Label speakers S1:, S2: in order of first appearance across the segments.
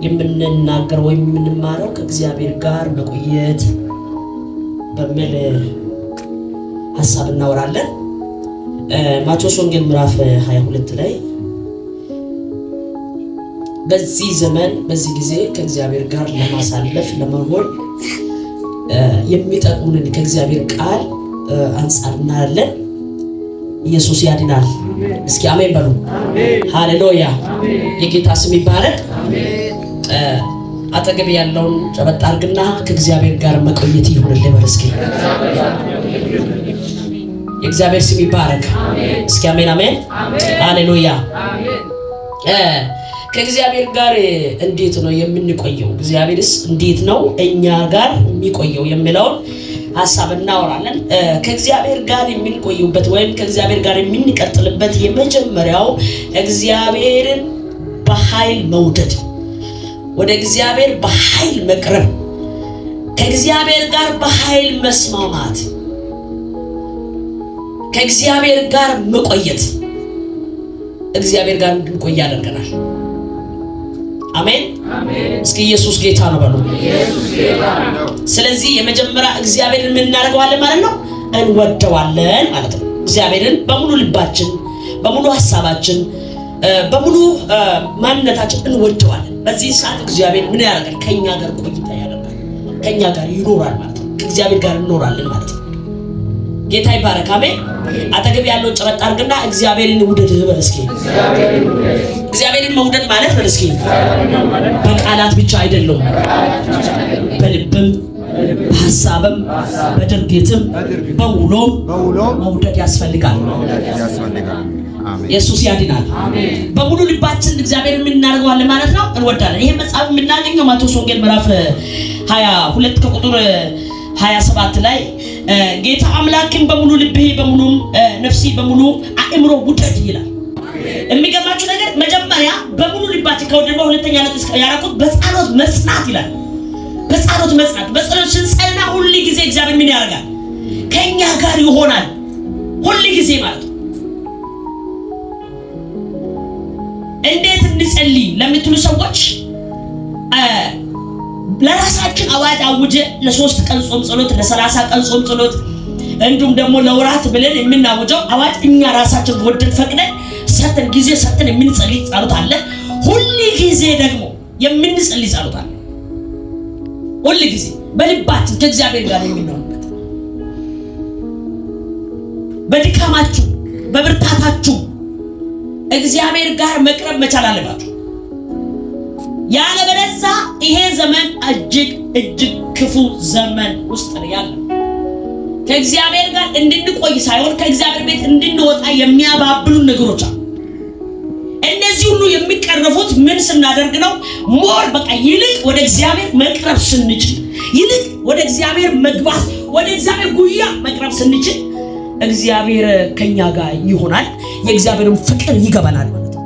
S1: የምንናገረው ወይም የምንማረው ከእግዚአብሔር ጋር መቆየት በሚል ሐሳብ እናወራለን። ማቴዎስ ወንጌል ምዕራፍ 22 ላይ በዚህ ዘመን በዚህ ጊዜ ከእግዚአብሔር ጋር ለማሳለፍ ለመሆን የሚጠቅሙንን ከእግዚአብሔር ቃል አንጻር እናያለን። ኢየሱስ ያድናል። እስኪ አሜን በሉ። ሃሌሉያ። የጌታ ስም ይባረክ። አጠገብ ያለውን ጨበጥ አድርግና ከእግዚአብሔር ጋር መቆየት ይሁንልህ በል እስኪ። የእግዚአብሔር ስም ይባረክ። እስኪ አሜን አሜን። ሃሌሉያ። ከእግዚአብሔር ጋር እንዴት ነው የምንቆየው? እግዚአብሔርስ እንዴት ነው እኛ ጋር የሚቆየው የሚለውን ሐሳብ እናወራለን። ከእግዚአብሔር ጋር የምንቆዩበት ወይም ከእግዚአብሔር ጋር የምንቀጥልበት የመጀመሪያው እግዚአብሔርን በኃይል መውደድ፣ ወደ እግዚአብሔር በኃይል መቅረብ፣ ከእግዚአብሔር ጋር በኃይል መስማማት፣ ከእግዚአብሔር ጋር መቆየት እግዚአብሔር ጋር እንድንቆይ ያደርገናል። አሜን አሜን። እስኪ ኢየሱስ ጌታ ነው በሉ። ኢየሱስ ጌታ ነው። ስለዚህ የመጀመሪያ እግዚአብሔርን ምን እናደርገዋለን ማለት ነው? እንወደዋለን ማለት ነው። እግዚአብሔርን በሙሉ ልባችን፣ በሙሉ ሐሳባችን፣ በሙሉ ማንነታችን እንወደዋለን። በዚህ ሰዓት እግዚአብሔር ምን ያደርጋል? ከኛ ጋር ቆይታ ያደርጋል። ከኛ ጋር ይኖራል ማለት ነው። ከእግዚአብሔር ጋር እንኖራለን ማለት ነው። ጌታ ይባረክ። አሜን። አጠገብ ያለውን ጨበጥ አድርግና እግዚአብሔርን ውደድ በል እስኪ። እግዚአብሔርን መውደድ ማለት በል እስኪ በቃላት ብቻ አይደለም፣ በልብም በሐሳብም በድርጊትም በውሎም መውደድ ያስፈልጋል። ኢየሱስ ያድናል። በሙሉ ልባችን እግዚአብሔርን ምን እናደርገዋለን ማለት ነው? እንወዳለን። ይሄ መጽሐፍ የምናገኘው ማቴዎስ ወንጌል ምዕራፍ 22 ከቁጥር 27 ላይ ጌታ አምላክን በሙሉ ልብህ፣ በሙሉ ነፍሲ፣ በሙሉ አእምሮ ውደድ ይላል። የሚገርማችሁ ነገር መጀመሪያ በሙሉ ልባችን ከወደድነው ሁለተኛ ነጥብ ያራቁት በጸሎት መጽናት ይላል። በጸሎት መጽናት፣ በጸሎት ስንጸና ሁሉ ጊዜ እግዚአብሔር ምን ያደርጋል? ከኛ ጋር ይሆናል። ሁሉ ጊዜ ማለት ነው። እንዴት እንጸልይ ለምትሉ ሰዎች ለራሳችን አዋጅ አውጀ ለ3 ቀን ጾም ጸሎት፣ ለ30 ቀን ጾም ጸሎት እንዲሁም ደግሞ ለወራት ብለን የምናውጀው አዋጅ እኛ ራሳችን ወደን ፈቅደን ሰተን ጊዜ ሰተን የምንጸልይ ጸሎት አለ። ሁሉ ጊዜ ደግሞ የምንጸልይ ጸሎት አለ። ሁሉ ጊዜ በልባችን ከእግዚአብሔር ጋር የምንሆንበት፣ በድካማችሁ በብርታታችሁ እግዚአብሔር ጋር መቅረብ መቻል አለባችሁ። ያለበለዚያ ይሄ ዘመን እጅግ ክፉ ዘመን ውስጥ ነው ያለው። ከእግዚአብሔር ጋር እንድንቆይ ሳይሆን ከእግዚአብሔር ቤት እንድንወጣ የሚያባብሉ ነገሮች አሉ። እነዚህ ሁሉ የሚቀርፉት ምን ስናደርግ ነው? ሞር በቃ ይልቅ ወደ እግዚአብሔር መቅረብ ስንችል፣ ይልቅ ወደ እግዚአብሔር መግባት፣ ወደ እግዚአብሔር ጉያ መቅረብ ስንችል እግዚአብሔር ከኛ ጋር ይሆናል። የእግዚአብሔርን ፍቅር ይገባናል ማለት ነው።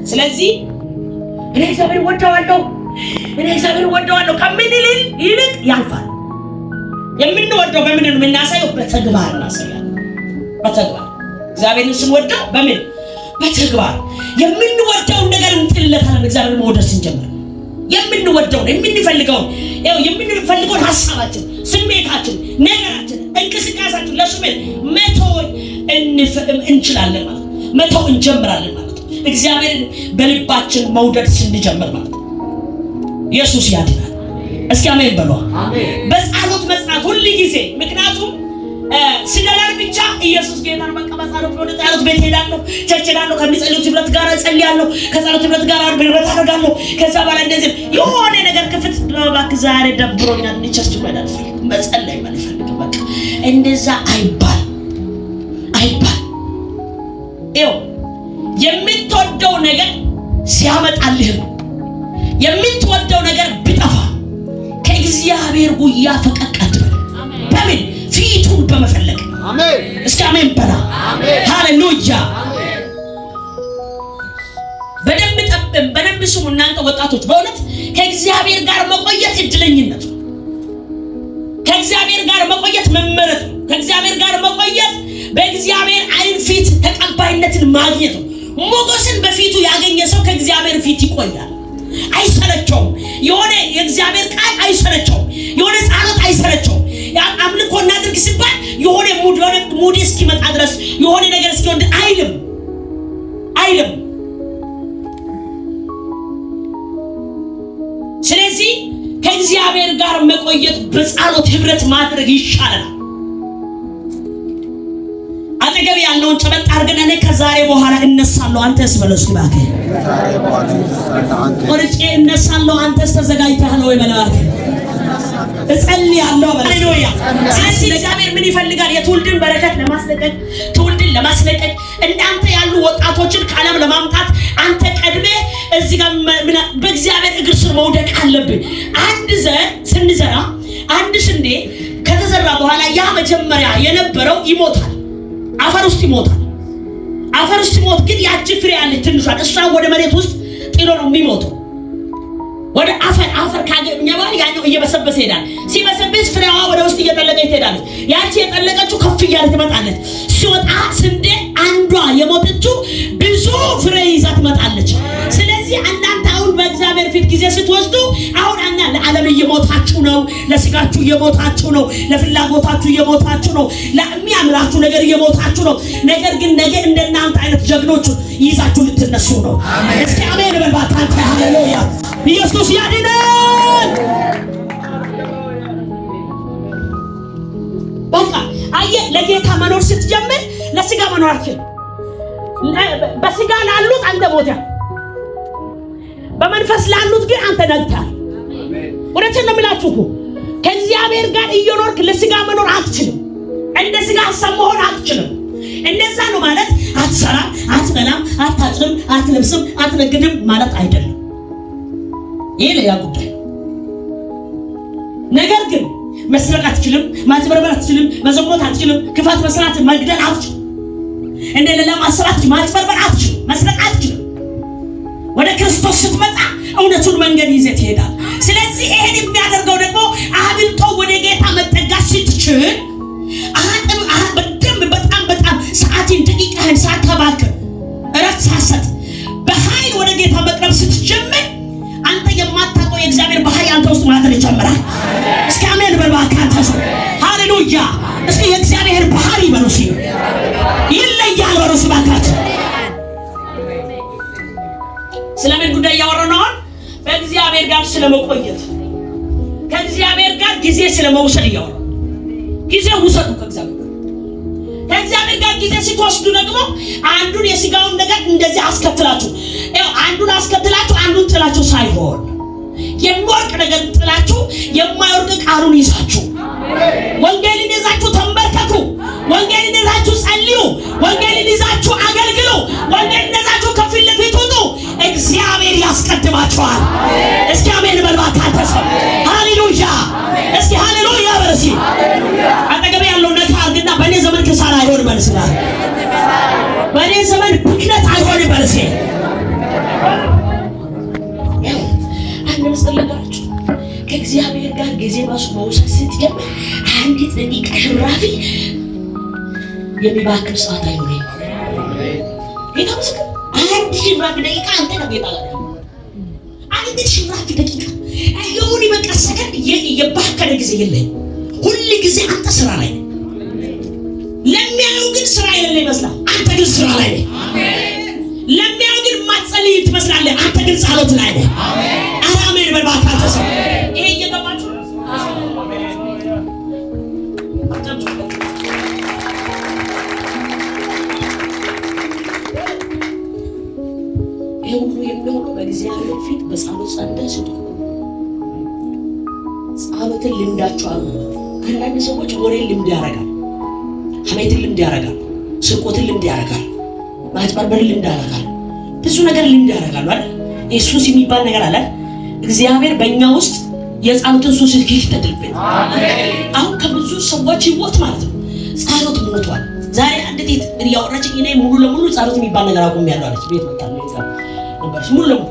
S1: ስለዚህ እኔ እግዚአብሔር ወደዋለሁ ከምን ይልቅ ያልፋል። የምንወደው በምን ነው የምናሳየው? በተግባር እናሳያለን። በተግባር እግዚአብሔርን ስንወደው በምን? በተግባር የምንወደውን ነገር እንጥልለታለን። እግዚአብሔርን መውደድ ስንጀምር የምንወደውን የምንፈልገውን ሐሳባችን፣ ስሜታችን፣ ነገራችን፣ እንቅስቃሴያችን ለሱ መተው እንችላለን ማለት ነው። መተው እንጀምራለን ማለት ነው። እግዚአብሔርን በልባችን መውደድ ስንጀምር ማለት ነው። ኢየሱስ ያድናል። እስኪ አሜን በሉ። በጸሎት መጽናት ሁሉ ጊዜ። ምክንያቱም ስለላል ብቻ ኢየሱስ ጌታ ነው። በቃ በጸሎት ወደ ጸሎት ቤት ሄዳለሁ፣ ቸርች ሄዳለሁ፣ ከሚጸልዩት ህብረት ጋር እጸልያለሁ፣ ከጸሎት ህብረት ጋር ህብረት አደርጋለሁ። ከዛ በኋላ እንደዚህ የሆነ ነገር ክፍት እባክህ ዛሬ ደብሮኛል ቸርች ማለት መጸለይ ማለት ፈልግ በቃ እንደዛ አይባል። የምትወደው ነገር ሲያመጣልህ የምትወደው ነገር ቢጠፋ ከእግዚአብሔር ጉያ ፈቀቅ አትበል። በምን? ፊቱን በመፈለግ። አሜን። እስኪ አሜን በላ። ሃሌሉያ። በደንብ ስሙ እናንተ ወጣቶች። በእውነት ከእግዚአብሔር ጋር መቆየት እድለኝነት ነው። ከእግዚአብሔር ጋር መቆየት መመረጥ ነው። ከእግዚአብሔር ጋር መቆየት በእግዚአብሔር ዓይን ፊት ተቀባይነትን ማግኘት ነው። ሞገስን በፊቱ ያገኘ ሰው ከእግዚአብሔር ፊት ይቆያል። አይሰለቸውም። የሆነ የእግዚአብሔር ቃል አይሰለቸውም። የሆነ ጸሎት አይሰለቸውም። አምልኮ እናድርግ ሲባል የሆነ ሙድ እስኪመጣ ድረስ የሆነ ነገር እስኪሆን አይልም። ስለዚህ ከእግዚአብሔር ጋር መቆየት በጸሎት ህብረት ማድረግ ይሻላል። አጠገብ ያለውን ጨበጥ አድርገን እኔ ከዛሬ በኋላ እነሳለሁ አንተስ በለው እስኪ እባክህ። ቆርጬ እነሳለሁ አንተስ ተዘጋጅተሃል ወይ በለው እባክህ። እጸልያለሁ በለው። ሃሌሉያ። ስለዚህ እግዚአብሔር ምን ይፈልጋል? የትውልድን በረከት ለማስለቀቅ ትውልድን ለማስለቀቅ እንዳንተ ያሉ ወጣቶችን ከዓለም ለማምጣት አንተ ቀድሜ እዚህ ጋር በእግዚአብሔር እግር ስር መውደቅ አለብን። አንድ ዘር ስንዘራ አንድ ስንዴ ከተዘራ በኋላ ያ መጀመሪያ የነበረው ይሞታል። አፈር ውስጥ ይሞታል። አፈር ውስጥ ሲሞት ግን ያቺ ፍሬ ያለች ትንሿን እሷ ወደ መሬት ውስጥ ጥሎ ነው የሚሞተው። ወደ አፈር ካገኘ በኋላ ያኛው እየበሰበሰ ይሄዳል። ሲበሰብስ ፍሬዋ ወደ ውስጥ እየጠለቀች ትሄዳለች። ያቺ የጠለቀችው ከፍ እያለች ትመጣለች። ሲወጣ ስንዴ አንዷ የሞተችው ብዙ ፍሬ ይዛ ትመጣለች። ስለዚህ እናንተ አሁን በእግዚአብሔር ፊት ጊዜ ስትወስዱ አሁን ለዓለም እየሞታችሁ ነው፣ ለስጋችሁ እየሞታችሁ ነው፣ ለፍላጎታችሁ እየሞታችሁ ነው፣ ለሚያምራችሁ ነገር እየሞታችሁ ነው። ነገር ግን ነገ እንደናንተ አይነት ጀግኖች ይዛችሁ ልትነሱ ነው። እስኪ አሜን በል ባካንተ። ሃሌሉያ። ኢየሱስ ያድናል። በቃ አየህ፣ ለጌታ መኖር ስትጀምር ለስጋ መኖር አትችልም። በስጋ ላሉት አንተ ሞተሃል፣ በመንፈስ ላሉት ግን አንተ ነግተሃል። ወደዚህ ነው የምላችሁ እኮ ከእግዚአብሔር ጋር እየኖርክ ለስጋ መኖር አትችልም። እንደ ስጋ ሀሳብ መሆን አትችልም። እንደዛ ነው ማለት አትሰራም፣ አትበላም፣ አታጭድም፣ አትለብስም፣ አትነግድም ማለት አይደለም። ይሄ ሌላ ጉዳይ። ነገር ግን መስረቅ አትችልም፣ ማጭበርበር አትችልም፣ መዘሞት አትችልም፣ ክፋት መስራት መግደል አትችልም፣ እንደሌላ ማሰራት ማጭበርበር አትችልም፣ መስረቅ አትችልም። ወደ ክርስቶስ ስትመጣ እውነቱን መንገድ ይዘህ ትሄዳለህ። ስለዚህ ይሄን የሚያደርገው ደግሞ አብልጦ ወደ ጌታ መጠጋት ስትችል በጣም ሰዓትን ደቂቃህን ሳታባክን እረፍት ሳትሰጥ በኃይል ወደ ጌታ መቅረብ ስትጀምር አንተ የማታውቀው የእግዚአብሔር ባህሪ አንተ ውስጥ ማደር ይጀምራል። እስኪ አሜን በል እባክህ አንተ ሰው። ሃሌሉያ። እስኪ የእግዚአብሔር ባህሪ በሉ እስኪ ይለያል በሉ እስኪ እባካችሁ። ስለምን ጉዳይ እያወራን ነው? በእግዚአብሔር ጋር ስለመቆየት ከእግዚአብሔር ጋር ጊዜ ስለመውሰድ እያወራን። ጊዜ ውሰዱ ከእግዚአብሔር ጋር ጊዜ ስትወስዱ ደግሞ አንዱን የስጋውን ነገር እንደዚህ አስከትላችሁ አንዱን አንዱን ጥላችሁ ሳይሆን የሚወርቅ ነገር ጥላችሁ የማይወርቅ ቃሉን ይዛችሁ ወንጌልን ይዛችሁ ተንበርከኩ። ወንጌልን ይዛችሁ ጸልዩ። ወንጌልን ይዛችሁ አገልግሉ። ወንጌልን ይዛችሁ ከፊት ለፊት ውጡ። እግዚአብሔር ያስቀድማችኋል። እስኪ አሜን በል እባክህ። ሃሌሉያ። እስኪ ሃሌሉያ በል እስኪ። አጠገብ ያለው ነካ አድርግና በእኔ ዘመን ክሳራ አይሆንም በል እስኪ። በእኔ ዘመን ብክነት አይሆንም በል እስኪ። አንድ ምስል ልንገራችሁ። ከእግዚአብሔር ጋር ጊዜ መውሰድ ስትጀምር አንዲት ደቂቃ ሽራፊ የሚባክን ሰዓት አይሆንም። ጌታ ምስክር። አንድ ሽራፊ ደቂቃ አንተ ነው ጌታ ጋር አንድ ሽራፊ ደቂቃ የሆነ በቃ ሰከንድ የባከነ ጊዜ የለም። ሁሉ ጊዜ አንተ ስራ ላይ ነህ። ለሚያየው ግን ስራ የሌለ ይመስላል፣ አንተ ግን ስራ ላይ ነህ። ለሚያየው ግን ማትጸልይ ትመስላለህ፣ አንተ ግን ጸሎት ላይ ነህ። አሜን በል እባክህ አንተ ሰው። ይሄ እየገባችሁ ይሄ ሁሉ የሚሆነው በእግዚአብሔር ፊት በጸሎት ጸንተህ ስትቆም። ጸሎትን ልምዳችሁ አሉ። አንዳንድ ሰዎች ወሬን ልምድ ያደርጋል፣ ሐሜትን ልምድ ያደርጋል፣ ስርቆትን ልምድ ያደርጋል፣ ማጭበርበርን ልምድ ያደርጋል፣ ብዙ ነገር ልምድ ያደርጋሉ አይደል? ኢየሱስ የሚባል ነገር አለ። እግዚአብሔር በእኛ ውስጥ የጸሎትን ሱስ ይሽተትልብን። አሁን ከብዙ ሰዎች ህይወት ማለት ነው ጸሎት ሞቷል። ዛሬ አንድ ጤት እያወራችኝ እኔ ሙሉ ለሙሉ ጸሎት የሚባል ነገር አቁሜያለሁ አለች። ቤት መጣ ነበርሽ ሙሉ ለሙሉ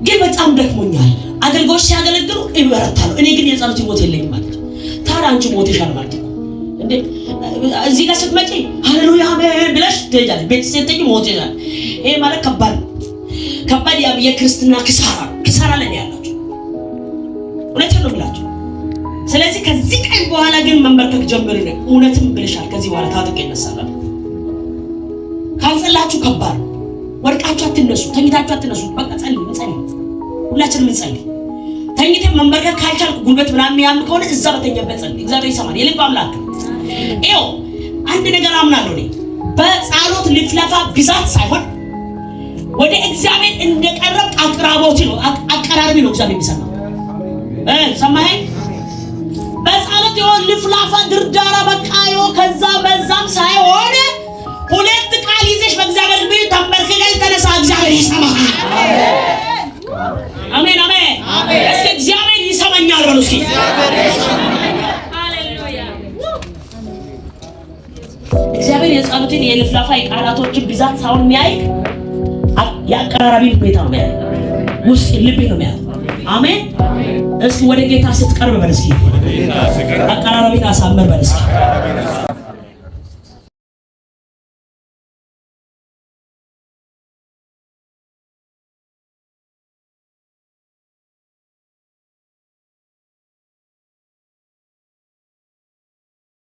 S1: ግን በጣም ደክሞኛል። አገልጋዮች ሲያገለግሉ ይበረታሉ፣ እኔ ግን የጸሎት ህይወት የለኝም ማለት ነው። ታዲያ አንቺ ሞተሻል ማለት ነው እንዴ? እዚህ ጋር ስትመጪ ሃሌሉያ አሜን ብለሽ ትሄጃለሽ፣ ቤት ስትሄጂ ሞተሻል። ይሄ ማለት ከባድ ነው። ከባድ የክርስትና ኪሳራ ላይ ያላችሁ እውነቴን ነው የምላችሁ። ስለዚህ ከዚህ ቀን በኋላ ግን መንበርከክ ጀምር ነው። እውነትም ብለሻል። ከዚህ በኋላ ታጥቅ ይነሳል። ካልጸላችሁ ከባድ ወድቃችሁ አትነሱ፣ ተኝታችሁ አትነሱ። በቃ ጸልዩ፣ ሁላችንም እንጸልይ። ተኝተን መንበርከክ ካልቻልኩ ጉልበት ምናምን ያም ከሆነ እዛ በተኛበት ጸልይ። እግዚአብሔር ይሰማል። የልብ አምላክ ይኸው አንድ ነገር አምናለሁ እኔ በጸሎት ልፍለፋ ብዛት ሳይሆን ወደ እግዚአብሔር እንደቀረብ አቅራቦት ነው፣ አቀራረብ ነው እግዚአብሔር የሚሰማው። ሰማኸኝ? በጸሎት ይሁን ልፍላፋ ድርዳራ በቃ ይሁን ከዛ በዛም ሳይሆን ሁለት ቃል ይዘሽ በእግዚአብሔር ቤት ተንበርከከሽ ተነሳ፣ እግዚአብሔር ይሰማሃል። አሜን አሜን አሜን። እስኪ እግዚአብሔር ይሰማኛል በሉ እስኪ። ሃሌሉያ። እግዚአብሔር የጸሎትን የልፍላፋ የቃላቶችን ብዛት ሳይሆን የሚያይ የአቀራራቢን ሁኔታ ነው የሚያይ፣ ውስጥ ልብ ነው የሚያይ። አሜን። እስኪ ወደ ጌታ ስትቀርብ በል እስኪ አቀራራቢን አሳምር በል እስኪ።